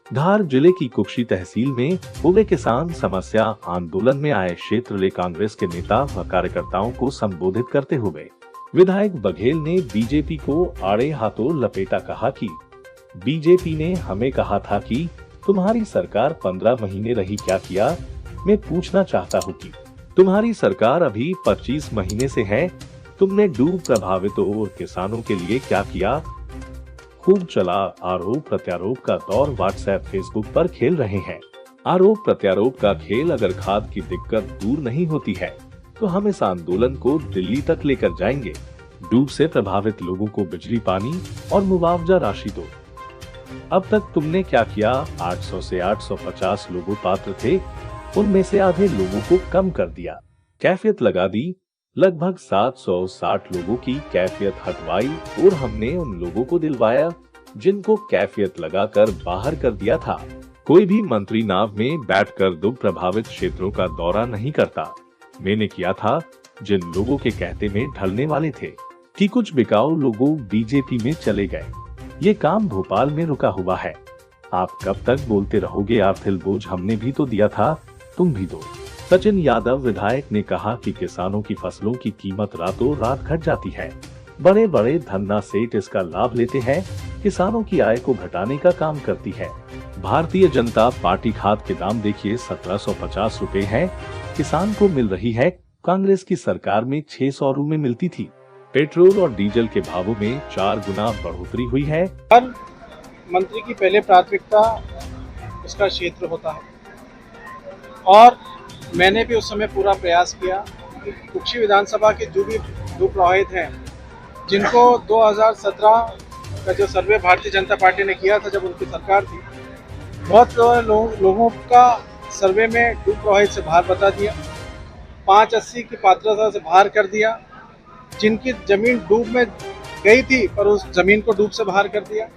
धार जिले की कुक्षी तहसील में पूरे किसान समस्या आंदोलन में आए क्षेत्रीय कांग्रेस के नेता व कार्यकर्ताओं को संबोधित करते हुए विधायक बघेल ने बीजेपी को आड़े हाथों लपेटा। कहा कि बीजेपी ने हमें कहा था कि तुम्हारी सरकार 15 महीने रही, क्या किया? मैं पूछना चाहता हूँ कि तुम्हारी सरकार अभी 25 महीने से है, तुमने डूब प्रभावितों और किसानों के लिए क्या किया? खूब चला आरोप प्रत्यारोप का दौर व्हाट्सएप फेसबुक पर खेल रहे हैं। आरोप प्रत्यारोप का खेल, अगर खाद की दिक्कत दूर नहीं होती है तो हम इस आंदोलन को दिल्ली तक लेकर जाएंगे। डूब से प्रभावित लोगों को बिजली पानी और मुआवजा राशि दो। अब तक तुमने क्या किया? 800 से 850 लोग पात्र थे, उनमें से आधे लोगों को कम कर दिया, कैफियत लगा दी। लगभग 760 लोगों की कैफियत हटवाई और हमने उन लोगों को दिलवाया जिनको कैफियत लगाकर बाहर कर दिया था। कोई भी मंत्री नाव में बैठकर दुख प्रभावित क्षेत्रों का दौरा नहीं करता। मैंने किया था जिन लोगों के कहते में ढलने वाले थे कि कुछ बिकाऊ लोगों बीजेपी में चले गए। ये काम भोपाल में रुका हुआ है। आप कब तक बोलते रहोगे? आर्थिक बोझ हमने भी तो दिया था, तुम भी दो। सचिन यादव विधायक ने कहा कि किसानों की फसलों की कीमत रातों रात घट जाती है। बड़े बड़े धन्ना सेठ इसका लाभ लेते हैं, किसानों की आय को घटाने का काम करती है। भारतीय जनता पार्टी खाद के दाम देखिए 1750 रुपए है, किसान को मिल रही है। कांग्रेस की सरकार में 600 रुपए मिलती थी। पेट्रोल और डीजल के भावों में 4 गुना बढ़ोतरी हुई है। हर मंत्री की पहले प्राथमिकता उसका क्षेत्र होता है और मैंने भी उस समय पूरा प्रयास किया कि कुक्षी विधानसभा के जो भी दो प्रभावित हैं, जिनको 2017 का जो सर्वे भारतीय जनता पार्टी ने किया था जब उनकी सरकार थी, बहुत लोगों का सर्वे में डूब प्रभावित से बाहर बता दिया, 580 की पात्रता से बाहर कर दिया। जिनकी जमीन डूब में गई थी पर उस जमीन को डूब से बाहर कर दिया।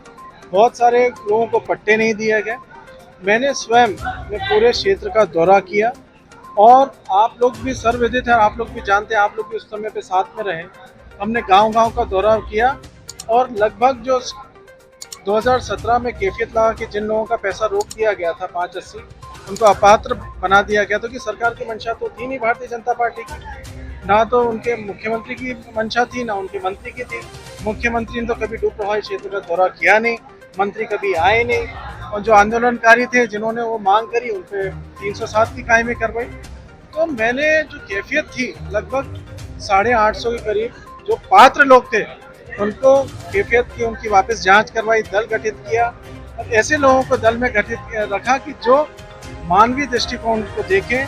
बहुत सारे लोगों को पट्टे नहीं दिए गए। मैंने स्वयं पूरे क्षेत्र का दौरा किया और आप लोग भी सर्वविदित हैं, आप लोग भी जानते हैं, आप लोग भी उस समय पे साथ में रहे। हमने गांव-गांव का दौरा किया और लगभग जो 2017 में कैफियत लगा के जिन लोगों का पैसा रोक दिया गया था 580, उनको अपात्र बना दिया गया। तो कि सरकार की मंशा तो थी नहीं भारतीय जनता पार्टी की, ना तो उनके मुख्यमंत्री की मंशा थी, ना उनके मंत्री की थी। मुख्यमंत्री ने तो कभी डूब प्रभावित क्षेत्र का दौरा किया नहीं, मंत्री कभी आए नहीं और जो आंदोलनकारी थे जिन्होंने वो मांग करी उन पे 307 की कायमी करवाई। तो मैंने जो कैफियत थी लगभग 850 के करीब जो पात्र लोग थे उनको कैफियत की उनकी वापस जांच करवाई, दल गठित किया और ऐसे लोगों को दल में गठित रखा कि जो मानवीय दृष्टिकोण को देखें,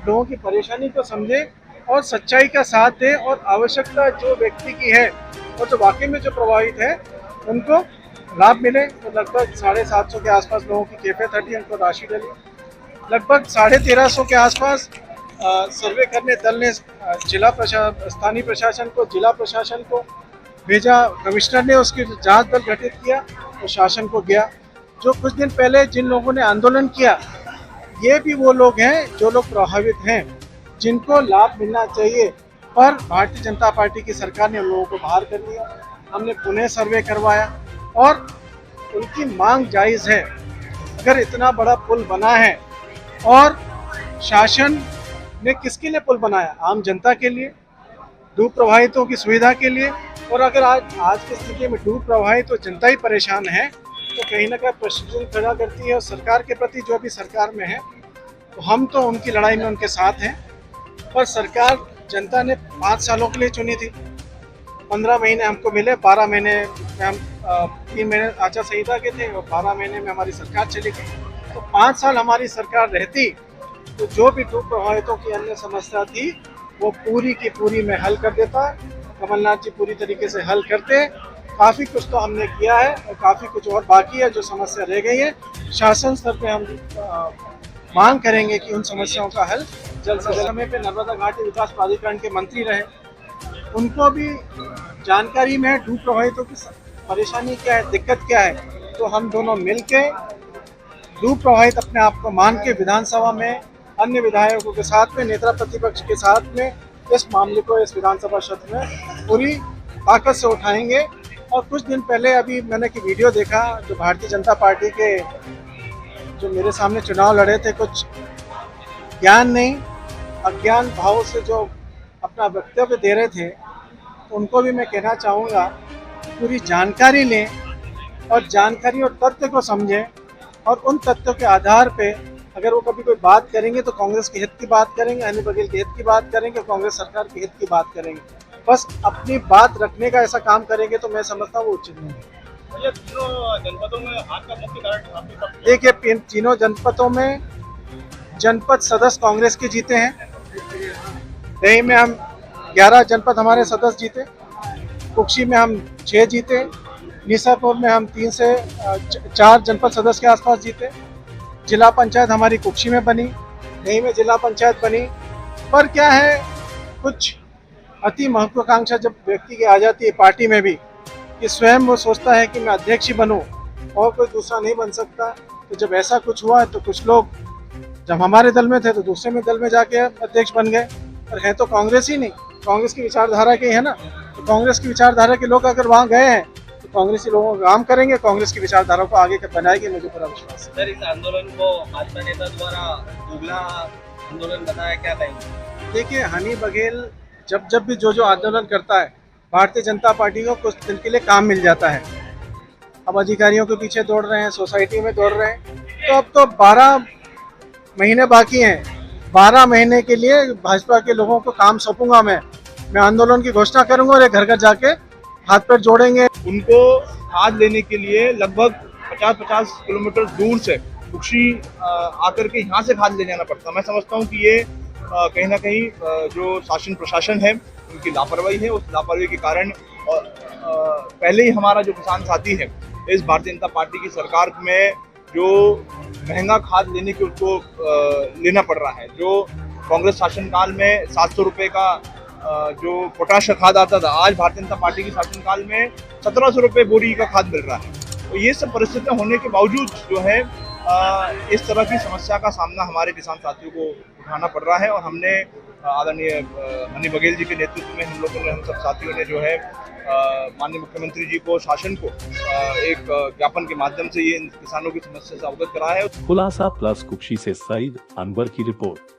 लोगों की परेशानी को समझे और सच्चाई का साथ दें और आवश्यकता जो व्यक्ति की है और जो वाकई में जो प्रभावित है उनको लाभ मिले। तो लगभग 750 के आसपास लोगों की कैफियत हटी, उनको राशि डली। लगभग 1350 के आसपास सर्वे करने दल ने स्थानीय प्रशासन को, जिला प्रशासन को भेजा। कमिश्नर ने उसकी जांच दल गठित किया और शासन को गया। जो कुछ दिन पहले जिन लोगों ने आंदोलन किया, ये भी वो लोग हैं जो लोग प्रभावित हैं, जिनको लाभ मिलना चाहिए, पर भारतीय जनता पार्टी की सरकार ने उन लोगों को बाहर कर दिया। हमने पुनः सर्वे करवाया और उनकी मांग जायज़ है। अगर इतना बड़ा पुल बना है और शासन ने किसके लिए पुल बनाया? आम जनता के लिए, डूब प्रभावितों की सुविधा के लिए। और अगर आज की स्थिति में डूब प्रभावित तो जनता ही परेशान है तो कहीं ना कहीं प्रश्न खड़ा करती है और सरकार के प्रति जो भी सरकार में है, तो हम तो उनकी लड़ाई में उनके साथ हैं। पर सरकार जनता ने 5 सालों के लिए चुनी थी, 15 महीने हमको मिले, 12 महीने में हम 3 महीने आचार संहिता के थे और 12 महीने में हमारी सरकार चली गई। तो 5 साल हमारी सरकार रहती तो जो भी डूब प्रभावितों की अन्य समस्या थी वो पूरी की पूरी में हल कर देता। कमलनाथ जी पूरी तरीके से हल करते। काफ़ी कुछ तो हमने किया है और काफ़ी कुछ और बाकी है जो समस्या रह गई है। शासन स्तर पे हम मांग करेंगे कि उन समस्याओं का हल जल्द से जल्द। समय पे नर्मदा घाटी विकास प्राधिकरण के मंत्री रहे, उनको भी जानकारी में डूब प्रभावितों की परेशानी क्या है, दिक्कत क्या है। तो हम दोनों मिलके डूब प्रभावित अपने आप को मान के विधानसभा में अन्य विधायकों के साथ में, नेता प्रतिपक्ष के साथ में इस मामले को इस विधानसभा क्षेत्र में पूरी ताकत से उठाएंगे। और कुछ दिन पहले अभी मैंने की वीडियो देखा जो भारतीय जनता पार्टी के जो मेरे सामने चुनाव लड़े थे, कुछ ज्ञान नहीं अज्ञान भाव से जो अपना वक्तव्य दे रहे थे, तो उनको भी मैं कहना चाहूँगा पूरी जानकारी लें और जानकारी और तथ्य को समझें, और उन तथ्यों के आधार पे अगर वो कभी कोई बात करेंगे तो कांग्रेस के हित की बात करेंगे, हनी बघेल के हित की बात करेंगे, कांग्रेस सरकार के हित की बात करेंगे। बस अपनी बात रखने का ऐसा काम करेंगे तो मैं समझता हूँ वो उचित नहीं है। ये तीनों जनपदों में आज का मुख्य कारण आपके पक्ष देखिए, तीनों जनपदों में जनपद सदस्य कांग्रेस के जीते हैं। दही में हम 11 जनपद हमारे सदस्य जीते, कुक्षी में हम 6 जीते, निसापुर में हम 3 से 4 जनपद सदस्य के आसपास जीते। जिला पंचायत हमारी कुक्षी में बनी, दही में जिला पंचायत बनी। पर क्या है, कुछ अति महत्वाकांक्षा जब व्यक्ति की आ जाती है पार्टी में भी, कि स्वयं वो सोचता है कि मैं अध्यक्ष ही बनूं और कोई दूसरा नहीं बन सकता। तो जब ऐसा कुछ हुआ तो कुछ लोग जब हमारे दल में थे तो दूसरे में दल में जाके अध्यक्ष बन गए, पर है तो कांग्रेस ही नहीं, कांग्रेस की विचारधारा के है ना। तो कांग्रेस की विचारधारा के लोग अगर वहाँ गए हैं तो कांग्रेसी लोगों का काम करेंगे, कांग्रेस की विचारधारा को आगे बनाएंगे, मुझे पूरा विश्वास है। सर, इस आंदोलन को भाजपा नेता द्वारा दुगला आंदोलन बताया, क्या कहेंगे? देखिए, हनी बघेल जब भी जो आंदोलन करता है, भारतीय जनता पार्टी को कुछ दिन के लिए काम मिल जाता है। अब अधिकारियों के पीछे दौड़ रहे हैं, सोसाइटी में दौड़ रहे हैं, तो अब तो 12 महीने बाकी हैं। 12 महीने के लिए भाजपा के लोगों को काम सौंपूंगा मैं आंदोलन की घोषणा करूंगा और घर घर जाके हाथ पैर जोड़ेंगे। उनको खाद लेने के लिए लगभग 50-50 किलोमीटर दूर से कुक्षी आकर के यहाँ से खाद ले जाना पड़ता। मैं समझता हूँ कि ये कहीं ना कहीं जो शासन प्रशासन है उनकी लापरवाही है। उस लापरवाही के कारण पहले ही हमारा जो किसान साथी है, इस भारतीय जनता पार्टी की सरकार में जो महंगा खाद लेने के उसको लेना पड़ रहा है। जो कांग्रेस शासनकाल में 700 रुपये का जो पोटाश खाद आता था, आज भारतीय जनता पार्टी की शासनकाल में 1700 रुपये बोरी का खाद मिल रहा है। तो ये सब परिस्थितियां होने के बावजूद जो है इस तरह की समस्या का सामना हमारे किसान साथियों को उठाना पड़ रहा है। और हमने आदरणीय हनी बघेल जी के नेतृत्व में हम सब साथियों ने जो है माननीय मुख्यमंत्री जी को, शासन को एक ज्ञापन के माध्यम से ये इन किसानों की समस्या से अवगत करा है। खुलासा प्लस कुक्षी से सईद अनवर की रिपोर्ट।